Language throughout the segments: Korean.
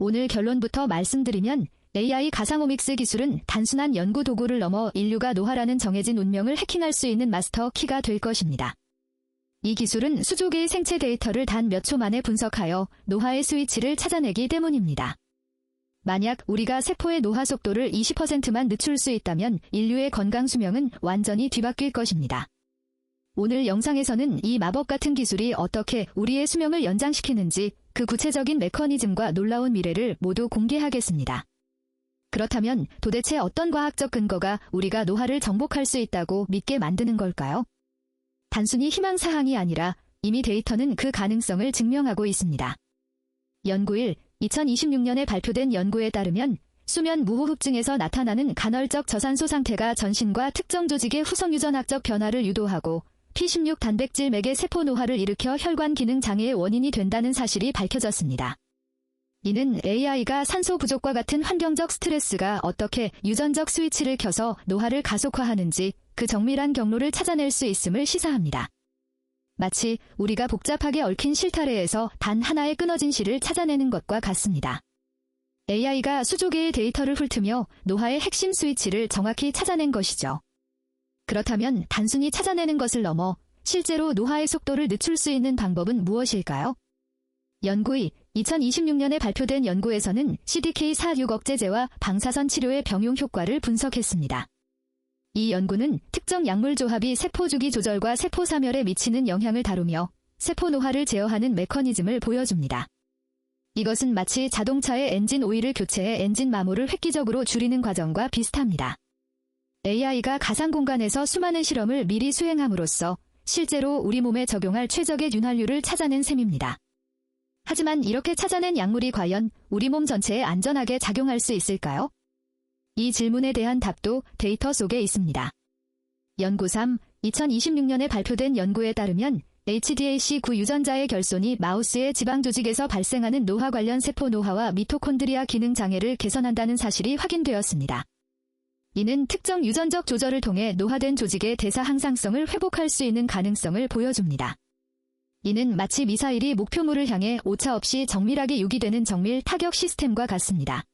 오늘 결론부터 말씀드리면 AI 가상오믹스 기술은 단순한 연구 도구를 넘어 인류가 노화라는 정해진 운명을 해킹할 수 있는 마스터 키가 될 것입니다. 이 기술은 수조 개의 생체 데이터를 단 몇 초 만에 분석하여 노화의 스위치를 찾아내기 때문입니다. 만약 우리가 세포의 노화 속도를 20%만 늦출 수 있다면 인류의 건강 수명은 완전히 뒤바뀔 것입니다. 오늘 영상에서는 이 마법 같은 기술이 어떻게 우리의 수명을 연장시키는지 그 구체적인 메커니즘과 놀라운 미래를 모두 공개하겠습니다. 그렇다면 도대체 어떤 과학적 근거가 우리가 노화를 정복할 수 있다고 믿게 만드는 걸까요? 단순히 희망사항이 아니라 이미 데이터는 그 가능성을 증명하고 있습니다. 연구일 2026년에 발표된 연구에 따르면 수면 무호흡증에서 나타나는 간헐적 저산소 상태가 전신과 특정 조직의 후성유전학적 변화를 유도하고 P16 단백질 맥의 세포 노화를 일으켜 혈관 기능 장애의 원인이 된다는 사실이 밝혀졌습니다. 이는 AI가 산소 부족과 같은 환경적 스트레스가 어떻게 유전적 스위치를 켜서 노화를 가속화하는지 그 정밀한 경로를 찾아낼 수 있음을 시사합니다. 마치 우리가 복잡하게 얽힌 실타래에서 단 하나의 끊어진 실을 찾아내는 것과 같습니다. AI가 수조 개의 데이터를 훑으며 노화의 핵심 스위치를 정확히 찾아낸 것이죠. 그렇다면 단순히 찾아내는 것을 넘어 실제로 노화의 속도를 늦출 수 있는 방법은 무엇일까요? 연구의 2026년에 발표된 연구에서는 CDK4/6억제제와 방사선 치료의 병용 효과를 분석했습니다. 이 연구는 특정 약물 조합이 세포 주기 조절과 세포 사멸에 미치는 영향을 다루며 세포 노화를 제어하는 메커니즘을 보여줍니다. 이것은 마치 자동차의 엔진 오일을 교체해 엔진 마모를 획기적으로 줄이는 과정과 비슷합니다. AI가 가상 공간에서 수많은 실험을 미리 수행함으로써 실제로 우리 몸에 적용할 최적의 윤활유를 찾아낸 셈입니다. 하지만 이렇게 찾아낸 약물이 과연 우리 몸 전체에 안전하게 작용할 수 있을까요? 이 질문에 대한 답도 데이터 속에 있습니다. 연구 3, 2026년에 발표된 연구에 따르면 HDAC9 유전자의 결손이 마우스의 지방 조직에서 발생하는 노화 관련 세포 노화와 미토콘드리아 기능 장애를 개선한다는 사실이 확인되었습니다. 이는 특정 유전적 조절을 통해 노화된 조직의 대사 항상성을 회복할 수 있는 가능성을 보여줍니다. 이는 마치 미사일이 목표물을 향해 오차없이 정밀하게 유기되는 정밀 타격 시스템과 같습니다.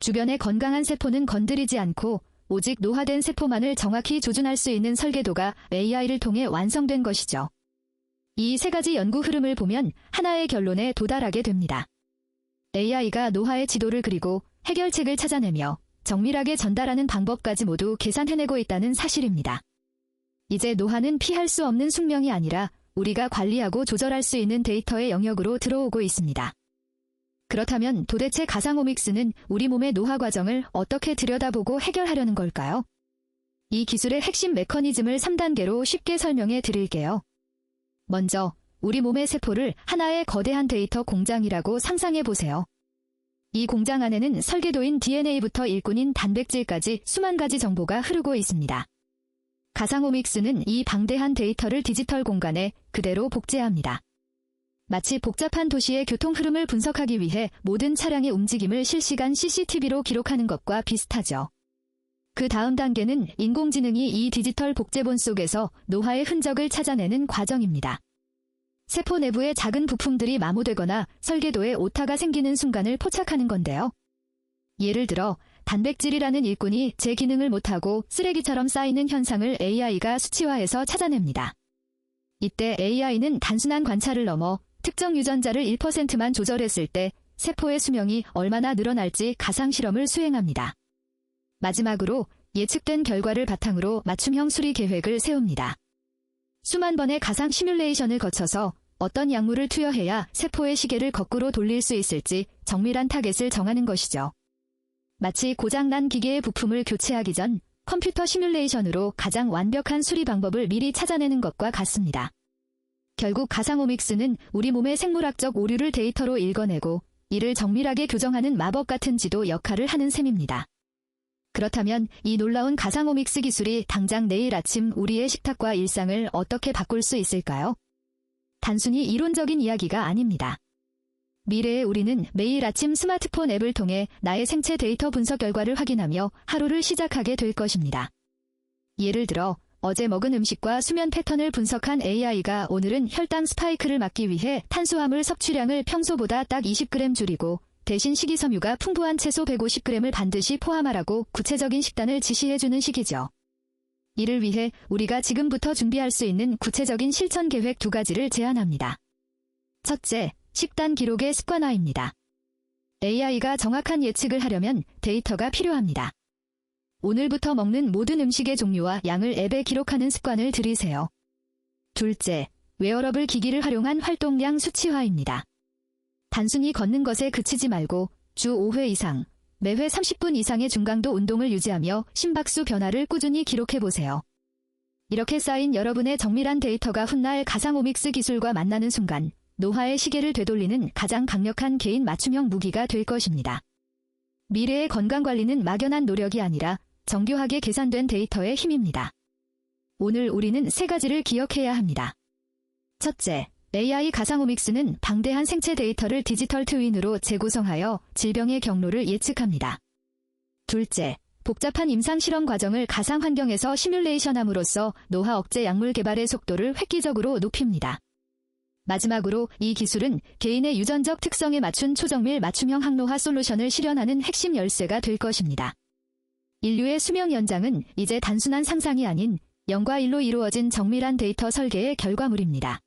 주변의 건강한 세포는 건드리지 않고 오직 노화된 세포만을 정확히 조준할 수 있는 설계도가 AI를 통해 완성된 것이죠. 이 세 가지 연구 흐름을 보면 하나의 결론에 도달하게 됩니다. AI가 노화의 지도를 그리고 해결책을 찾아내며 정밀하게 전달하는 방법까지 모두 계산해내고 있다는 사실입니다. 이제 노화는 피할 수 없는 숙명이 아니라 우리가 관리하고 조절할 수 있는 데이터의 영역으로 들어오고 있습니다. 그렇다면 도대체 가상오믹스는 우리 몸의 노화 과정을 어떻게 들여다보고 해결하려는 걸까요? 이 기술의 핵심 메커니즘을 3단계로 쉽게 설명해 드릴게요. 먼저 우리 몸의 세포를 하나의 거대한 데이터 공장이라고 상상해 보세요. 이 공장 안에는 설계도인 DNA부터 일꾼인 단백질까지 수만 가지 정보가 흐르고 있습니다. 가상오믹스는 이 방대한 데이터를 디지털 공간에 그대로 복제합니다. 마치 복잡한 도시의 교통 흐름을 분석하기 위해 모든 차량의 움직임을 실시간 CCTV로 기록하는 것과 비슷하죠. 그 다음 단계는 인공지능이 이 디지털 복제본 속에서 노화의 흔적을 찾아내는 과정입니다. 세포 내부의 작은 부품들이 마모되거나 설계도에 오타가 생기는 순간을 포착하는 건데요. 예를 들어 단백질이라는 일꾼이 제 기능을 못하고 쓰레기처럼 쌓이는 현상을 AI가 수치화해서 찾아냅니다. 이때 AI는 단순한 관찰을 넘어 특정 유전자를 1%만 조절했을 때 세포의 수명이 얼마나 늘어날지 가상 실험을 수행합니다. 마지막으로 예측된 결과를 바탕으로 맞춤형 수리 계획을 세웁니다. 수만 번의 가상 시뮬레이션을 거쳐서 어떤 약물을 투여해야 세포의 시계를 거꾸로 돌릴 수 있을지 정밀한 타겟을 정하는 것이죠. 마치 고장난 기계의 부품을 교체하기 전 컴퓨터 시뮬레이션으로 가장 완벽한 수리 방법을 미리 찾아내는 것과 같습니다. 결국 가상오믹스는 우리 몸의 생물학적 오류를 데이터로 읽어내고 이를 정밀하게 교정하는 마법 같은 지도 역할을 하는 셈입니다. 그렇다면 이 놀라운 가상오믹스 기술이 당장 내일 아침 우리의 식탁과 일상을 어떻게 바꿀 수 있을까요? 단순히 이론적인 이야기가 아닙니다. 미래의 우리는 매일 아침 스마트폰 앱을 통해 나의 생체 데이터 분석 결과를 확인하며 하루를 시작하게 될 것입니다. 예를 들어 어제 먹은 음식과 수면 패턴을 분석한 AI가 오늘은 혈당 스파이크를 막기 위해 탄수화물 섭취량을 평소보다 딱 20g 줄이고 대신 식이섬유가 풍부한 채소 150g을 반드시 포함하라고 구체적인 식단을 지시해주는 식이죠. 이를 위해 우리가 지금부터 준비할 수 있는 구체적인 실천 계획 2가지를 제안합니다. 첫째, 식단 기록의 습관화입니다. AI가 정확한 예측을 하려면 데이터가 필요합니다. 오늘부터 먹는 모든 음식의 종류와 양을 앱에 기록하는 습관을 들이세요. 둘째, 웨어러블 기기를 활용한 활동량 수치화입니다. 단순히 걷는 것에 그치지 말고 주 5회 이상, 매회 30분 이상의 중강도 운동을 유지하며 심박수 변화를 꾸준히 기록해보세요. 이렇게 쌓인 여러분의 정밀한 데이터가 훗날 가상오믹스 기술과 만나는 순간 노화의 시계를 되돌리는 가장 강력한 개인 맞춤형 무기가 될 것입니다. 미래의 건강관리는 막연한 노력이 아니라 정교하게 계산된 데이터의 힘입니다. 오늘 우리는 3가지를 기억해야 합니다. 첫째, AI 가상오믹스는 방대한 생체 데이터를 디지털 트윈으로 재구성하여 질병의 경로를 예측합니다. 둘째, 복잡한 임상실험 과정을 가상 환경에서 시뮬레이션함으로써 노화 억제 약물 개발의 속도를 획기적으로 높입니다. 마지막으로 이 기술은 개인의 유전적 특성에 맞춘 초정밀 맞춤형 항노화 솔루션을 실현하는 핵심 열쇠가 될 것입니다. 인류의 수명 연장은 이제 단순한 상상이 아닌 0과 1로 이루어진 정밀한 데이터 설계의 결과물입니다.